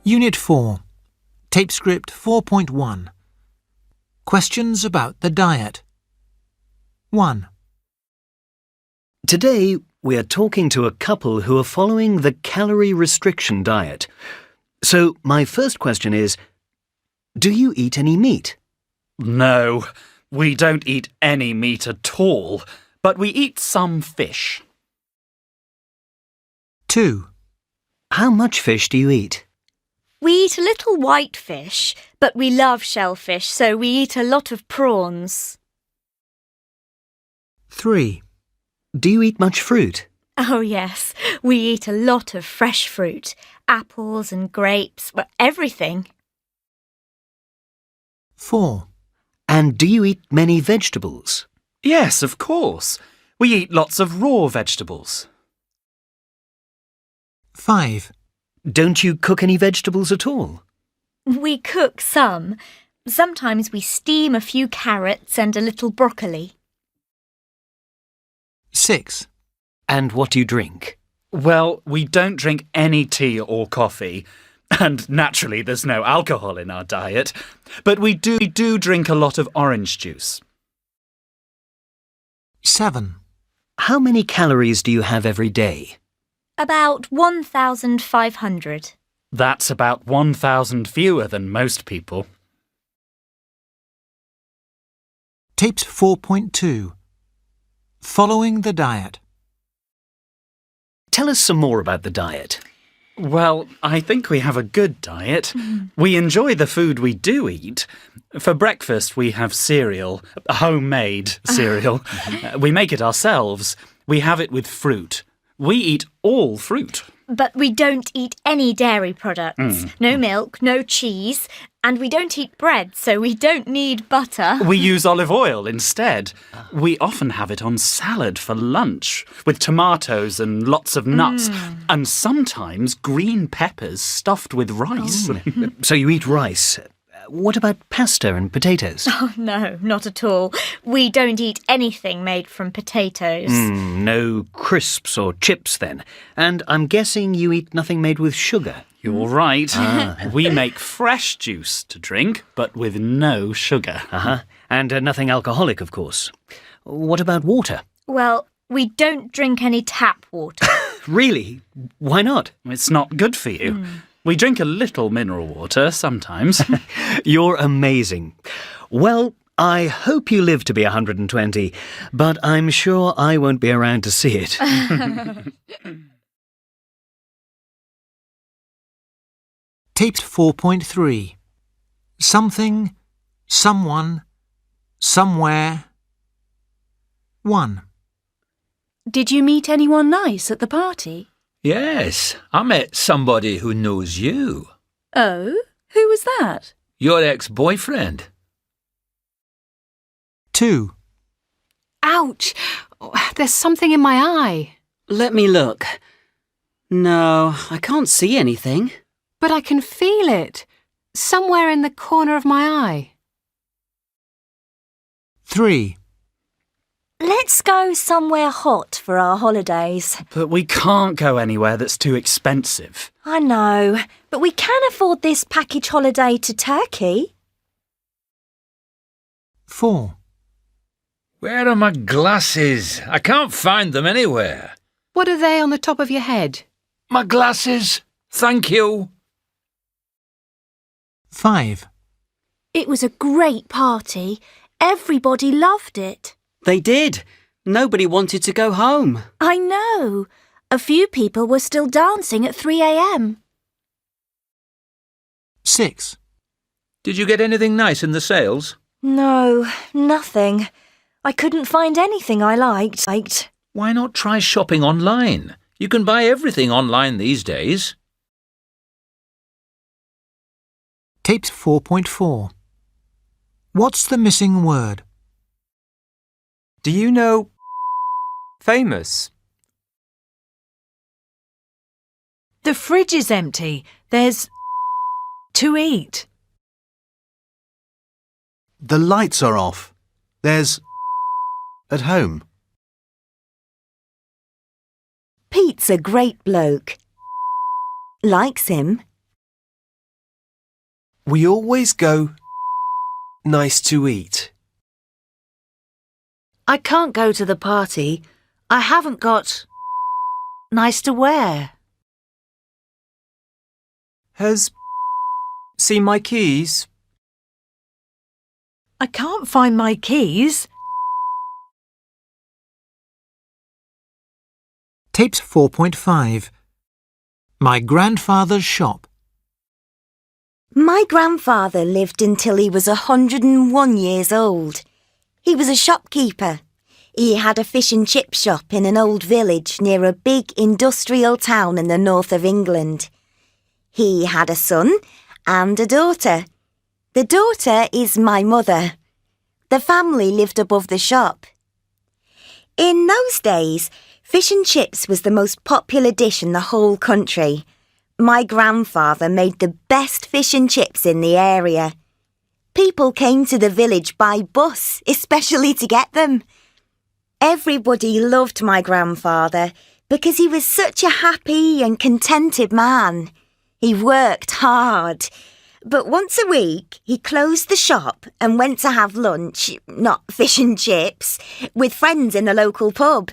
Unit 4, Tape Script 4.1. Questions about the diet. 1. Today, we are talking to a couple who are following the calorie restriction diet. So, my first question is, do you eat any meat? No, we don't eat any meat at all, but we eat some fish. 2. How much fish do you eat? We eat a little white fish, but we love shellfish, so we eat a lot of prawns. 3. Do you eat much fruit? Oh yes, we eat a lot of fresh fruit, apples and grapes, well, everything. 4. And do you eat many vegetables? Yes, of course. We eat lots of raw vegetables. 5. Don't you cook any vegetables at all? We cook some. Sometimes we steam a few carrots and a little broccoli. 6. And what do you drink? Well, we don't drink any tea or coffee, and naturally there's no alcohol in our diet, but we do drink a lot of orange juice. 7. How many calories do you have every day? About 1,500. That's about 1,000 fewer than most people. Tapes 4.2. Following the diet. Tell us some more about the diet. Well, I think we have a good diet. We enjoy the food we do eat. For breakfast, we have cereal, homemade cereal. We make it ourselves. We have it with fruit. We eat all fruit. But we don't eat any dairy products. No milk, no cheese, and we don't eat bread, so we don't need butter. We use olive oil instead. We often have it on salad for lunch, with tomatoes and lots of nuts, and sometimes green peppers stuffed with rice. So you eat rice. What about pasta and potatoes? Oh, no, not at all. We don't eat anything made from potatoes. No crisps or chips then. And I'm guessing you eat nothing made with sugar. You're right. We make fresh juice to drink, but with no sugar. And nothing alcoholic, of course. What about water? Well, we don't drink any tap water. Really? Why not? It's not good for you. We drink a little mineral water sometimes. You're amazing. Well, I hope you live to be 120, but I'm sure I won't be around to see it. Taped 4.3. Something, someone, somewhere. 1. Did you meet anyone nice at the party? Yes, I met somebody who knows you. Oh, who was that? Your ex-boyfriend. 2. Ouch! There's something in my eye. Let me look. No, I can't see anything. But I can feel it. Somewhere in the corner of my eye. 3. Let's go somewhere hot for our holidays. But we can't go anywhere that's too expensive. I know, but we can afford this package holiday to Turkey. 4. Where are my glasses? I can't find them anywhere. What are they on the top of your head? My glasses. Thank you. 5. It was a great party. Everybody loved it. They did. Nobody wanted to go home. I know. A few people were still dancing at 3 a.m. 6. Did you get anything nice in the sales? No, nothing. I couldn't find anything I liked. Why not try shopping online? You can buy everything online these days. Taped 4.4. What's the missing word? Do you know famous? The fridge is empty. There's to eat. The lights are off. There's at home. Pete's a great bloke. Likes him. We always go nice to eat. I can't go to the party. I haven't got nice to wear. Has seen my keys? I can't find my keys. Tapes 4.5. My grandfather's shop. My grandfather lived until he was 101 years old. He was a shopkeeper. He had a fish and chip shop in an old village near a big industrial town in the north of England. He had a son and a daughter. The daughter is my mother. The family lived above the shop. In those days, fish and chips was the most popular dish in the whole country. My grandfather made the best fish and chips in the area. People came to the village by bus, especially to get them. Everybody loved my grandfather because he was such a happy and contented man. He worked hard. But once a week, he closed the shop and went to have lunch, not fish and chips, with friends in the local pub.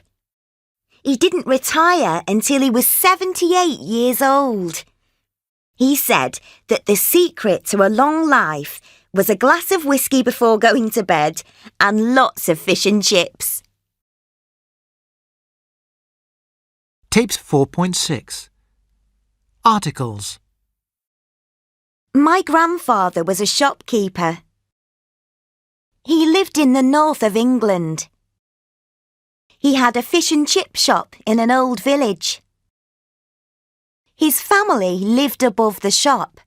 He didn't retire until he was 78 years old. He said that the secret to a long life was a glass of whiskey before going to bed and lots of fish and chips. Tapes 4.6. Articles. My grandfather was a shopkeeper. He lived in the north of England. He had a fish and chip shop in an old village. His family lived above the shop.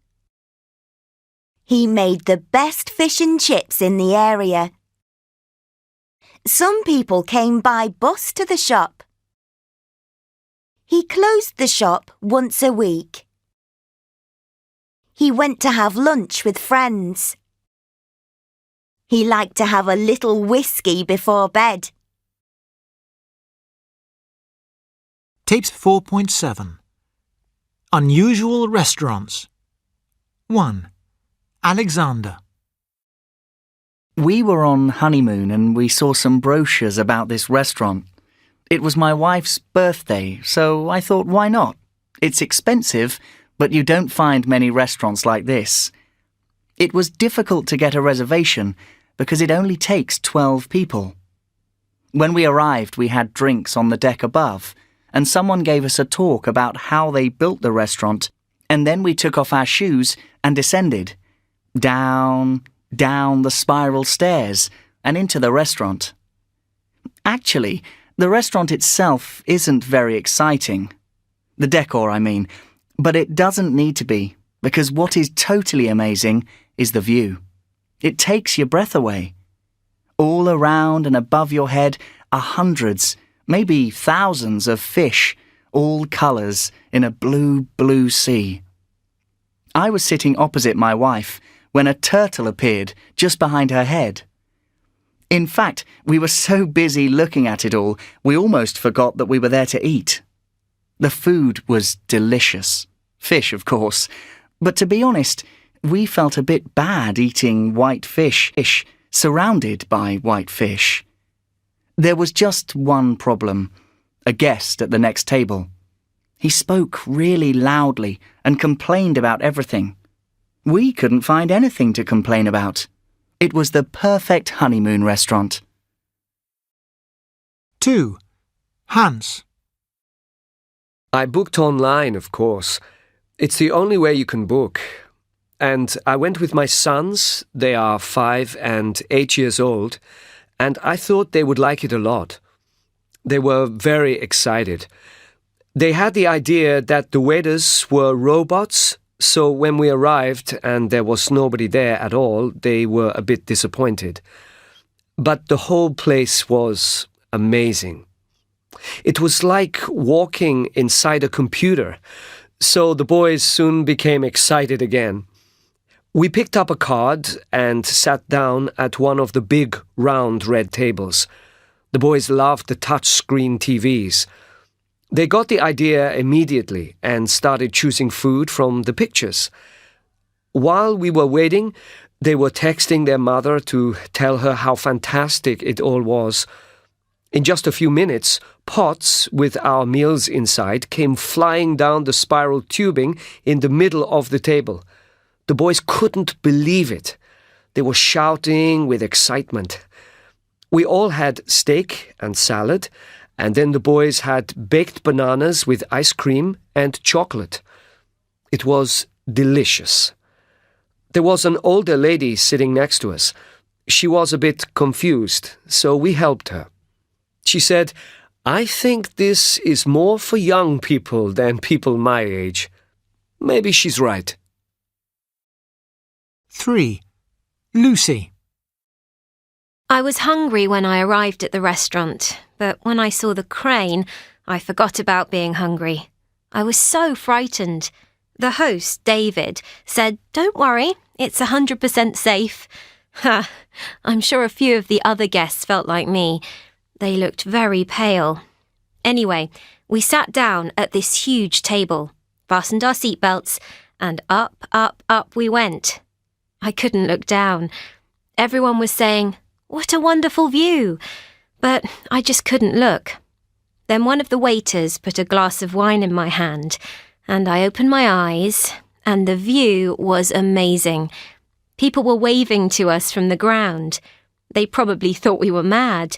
He made the best fish and chips in the area. Some people came by bus to the shop. He closed the shop once a week. He went to have lunch with friends. He liked to have a little whiskey before bed. Tapes 4.7. Unusual restaurants. 1. Alexander. We were on honeymoon and we saw some brochures about this restaurant. It was my wife's birthday, so I thought, why not? It's expensive, but you don't find many restaurants like this. It was difficult to get a reservation because it only takes 12 people. When we arrived, we had drinks on the deck above, and someone gave us a talk about how they built the restaurant, and then we took off our shoes and descended. Down the spiral stairs and into the restaurant. Actually, the restaurant itself isn't very exciting. The decor, I mean. But it doesn't need to be, because what is totally amazing is the view. It takes your breath away. All around and above your head are hundreds, maybe thousands of fish, all colours in a blue sea. I was sitting opposite my wife when a turtle appeared just behind her head. In fact, we were so busy looking at it all, we almost forgot that we were there to eat. The food was delicious. Fish, of course. But to be honest, we felt a bit bad eating white fish surrounded by white fish. There was just one problem. A guest at the next table. He spoke really loudly and complained about everything. We couldn't find anything to complain about. It was the perfect honeymoon restaurant. 2. Hans. I booked online, of course. It's the only way you can book. And I went with my sons. They are 5 and 8 years old, and I thought they would like it a lot. They were very excited. They had the idea that the waiters were robots, so when we arrived and there was nobody there at all, they were a bit disappointed. But the whole place was amazing. It was like walking inside a computer, so the boys soon became excited again. We picked up a card and sat down at one of the big, round red tables. The boys loved the touch-screen TVs. They got the idea immediately and started choosing food from the pictures. While we were waiting, they were texting their mother to tell her how fantastic it all was. In just a few minutes, pots with our meals inside came flying down the spiral tubing in the middle of the table. The boys couldn't believe it. They were shouting with excitement. We all had steak and salad, and then the boys had baked bananas with ice cream and chocolate. It was delicious. There was an older lady sitting next to us. She was a bit confused, so we helped her. She said, "I think this is more for young people than people my age." Maybe she's right. 3. Lucy. I was hungry when I arrived at the restaurant, but when I saw the crane, I forgot about being hungry. I was so frightened. The host, David, said, "Don't worry, it's 100% safe." Ha! I'm sure a few of the other guests felt like me. They looked very pale. Anyway, we sat down at this huge table, fastened our seatbelts, and up we went. I couldn't look down. Everyone was saying, "What a wonderful view!" But I just couldn't look. Then one of the waiters put a glass of wine in my hand, and I opened my eyes, and the view was amazing. People were waving to us from the ground. They probably thought we were mad.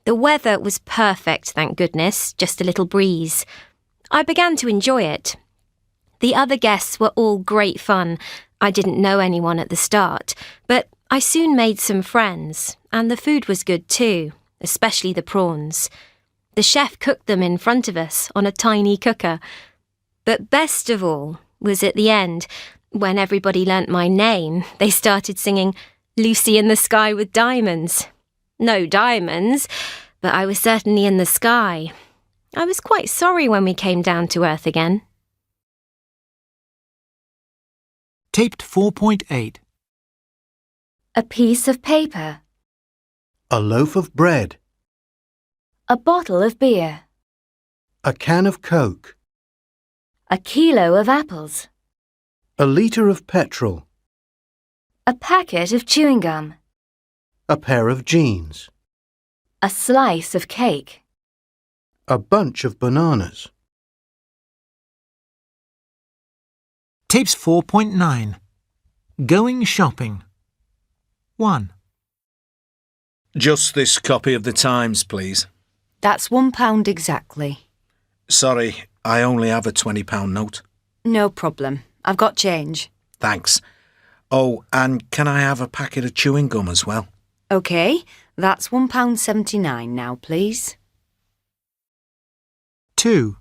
The weather was perfect, thank goodness, just a little breeze. I began to enjoy it. The other guests were all great fun. I didn't know anyone at the start, but I soon made some friends, and the food was good too, especially the prawns. The chef cooked them in front of us on a tiny cooker. But best of all was at the end, when everybody learnt my name, they started singing "Lucy in the Sky with Diamonds." No diamonds, but I was certainly in the sky. I was quite sorry when we came down to earth again. Taped 4.8. A piece of paper. A loaf of bread. A bottle of beer. A can of Coke. A kilo of apples. A litre of petrol. A packet of chewing gum. A pair of jeans. A slice of cake. A bunch of bananas. Tapes 4.9. Going shopping. 1. Just this copy of the Times, please. That's £1 exactly. Sorry, I only have a £20 note. No problem. I've got change. Thanks. Oh, and can I have a packet of chewing gum as well? OK, that's £1.79 now, please. 2.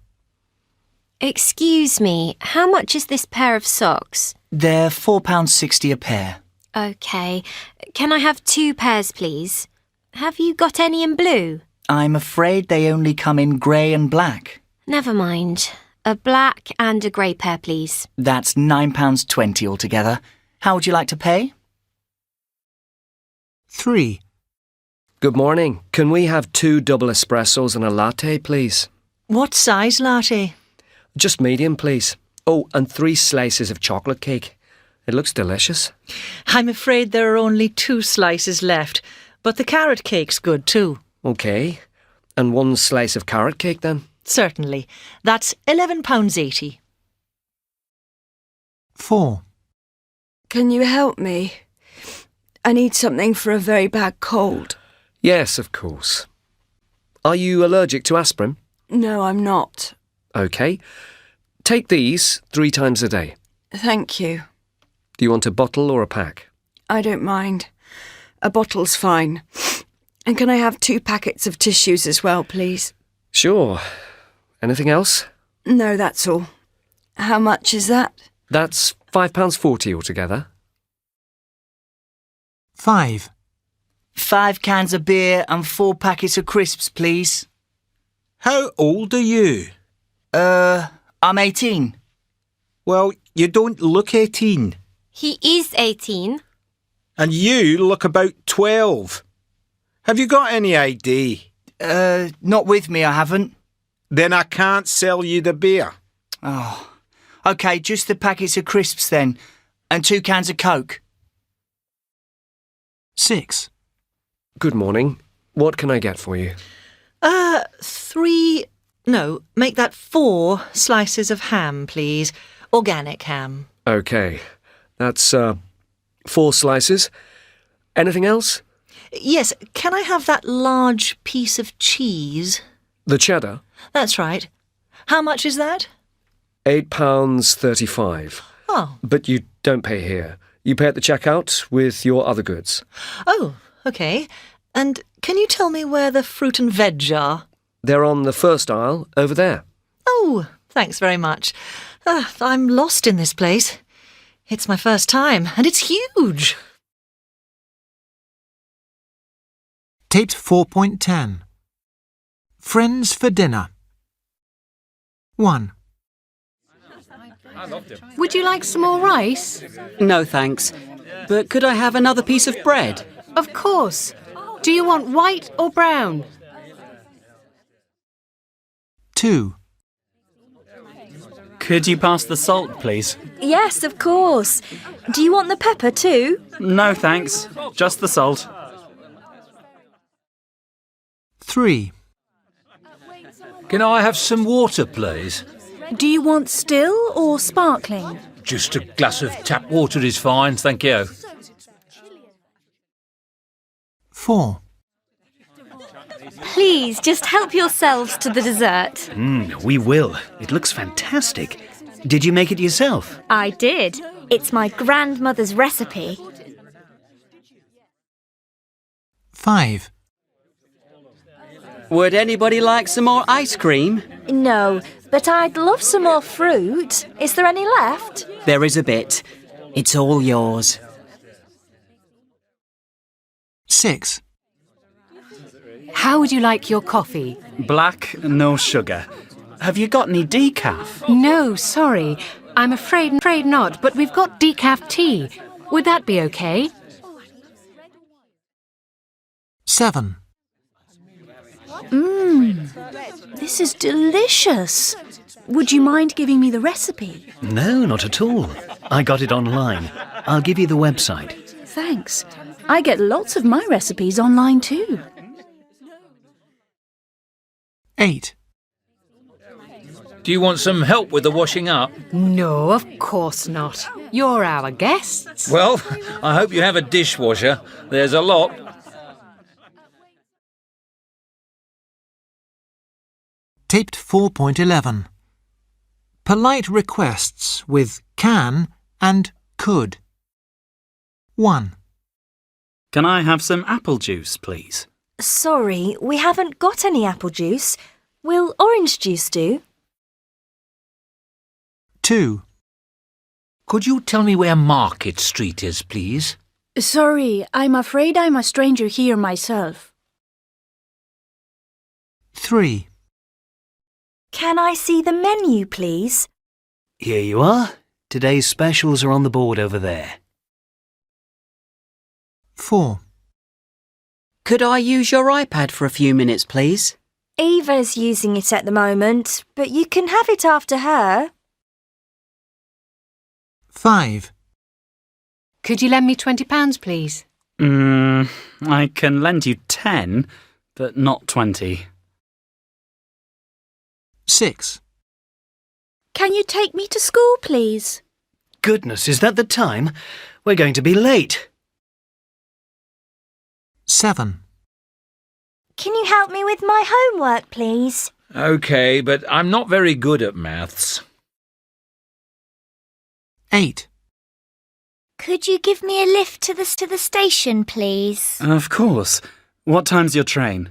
Excuse me, how much is this pair of socks? They're £4.60 a pair. OK. Can I have 2 pairs, please? Have you got any in blue? I'm afraid they only come in grey and black. Never mind. A black and a grey pair, please. That's £9.20 altogether. How would you like to pay? 3. Good morning. Can we have 2 double espressos and a latte, please? What size latte? Just medium, please. Oh, and 3 slices of chocolate cake. It looks delicious. I'm afraid there are only 2 slices left, but the carrot cake's good too. OK. And 1 slice of carrot cake then? Certainly. That's £11.80. 4. Can you help me? I need something for a very bad cold. Yes, of course. Are you allergic to aspirin? No, I'm not. OK. Take these 3 times a day. Thank you. Do you want a bottle or a pack? I don't mind. A bottle's fine. And can I have 2 packets of tissues as well, please? Sure. Anything else? No, that's all. How much is that? That's £5.40 altogether. 5. 5 cans of beer and 4 packets of crisps, please. How old are you? I'm 18. Well, you don't look 18. He is 18. And you look about 12. Have you got any ID? Not with me, I haven't. Then I can't sell you the beer. Oh. OK, just the packets of crisps then. And 2 cans of Coke. 6. Good morning. What can I get for you? 3... No, make that 4 slices of ham, please. Organic ham. OK. That's 4 slices. Anything else? Yes, can I have that large piece of cheese? The cheddar? That's right. How much is that? £8.35. Oh. But you don't pay here. You pay at the checkout with your other goods. Oh, OK. And can you tell me where the fruit and veg are? They're on the first aisle over there. Oh, thanks very much. I'm lost in this place. It's my first time, and it's huge. Taped 4.10. Friends for dinner. 1. Would you like some more rice? No, thanks. But could I have another piece of bread? Of course. Do you want white or brown? 2. Could you pass the salt, please? Yes, of course. Do you want the pepper too? No, thanks. Just the salt. 3. Can I have some water, please? Do you want still or sparkling? Just a glass of tap water is fine, thank you. 4. Please, just help yourselves to the dessert. We will. It looks fantastic. Did you make it yourself? I did. It's my grandmother's recipe. 5. Would anybody like some more ice cream? No, but I'd love some more fruit. Is there any left? There is a bit. It's all yours. 6. How would you like your coffee? Black, no sugar. Have you got any decaf? No, sorry. I'm afraid not, but we've got decaf tea. Would that be okay? 7. This is delicious. Would you mind giving me the recipe? No, not at all. I got it online. I'll give you the website. Thanks. I get lots of my recipes online too. 8. Do you want some help with the washing up? No, of course not. You're our guests. Well, I hope you have a dishwasher. There's a lot. Taped 4.11. Polite requests with can and could. 1. Can I have some apple juice, please? Sorry, we haven't got any apple juice. Will orange juice do? 2. Could you tell me where Market Street is, please? Sorry, I'm afraid I'm a stranger here myself. 3. Can I see the menu, please? Here you are. Today's specials are on the board over there. 4. Could I use your iPad for a few minutes, please? Eva's using it at the moment, but you can have it after her. 5. Could you lend me £20, please? I can lend you 10, but not 20. 6. Can you take me to school, please? Goodness, is that the time? We're going to be late. 7. Can you help me with my homework, please? OK, but I'm not very good at maths. 8. Could you give me a lift to the station, please? Of course. What time's your train?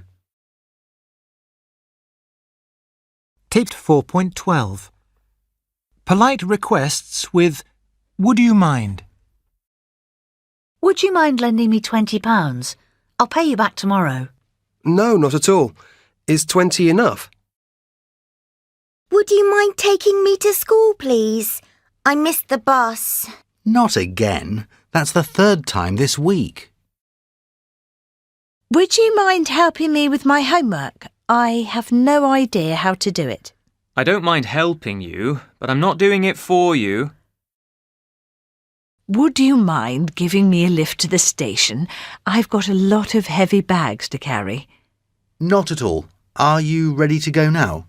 Taped 4.12. Polite requests with would you mind? Would you mind lending me £20? I'll pay you back tomorrow. No, not at all. Is 20 enough? Would you mind taking me to school, please? I missed the bus. Not again. That's the 3rd time this week. Would you mind helping me with my homework? I have no idea how to do it. I don't mind helping you, but I'm not doing it for you. Would you mind giving me a lift to the station? I've got a lot of heavy bags to carry. Not at all. Are you ready to go now?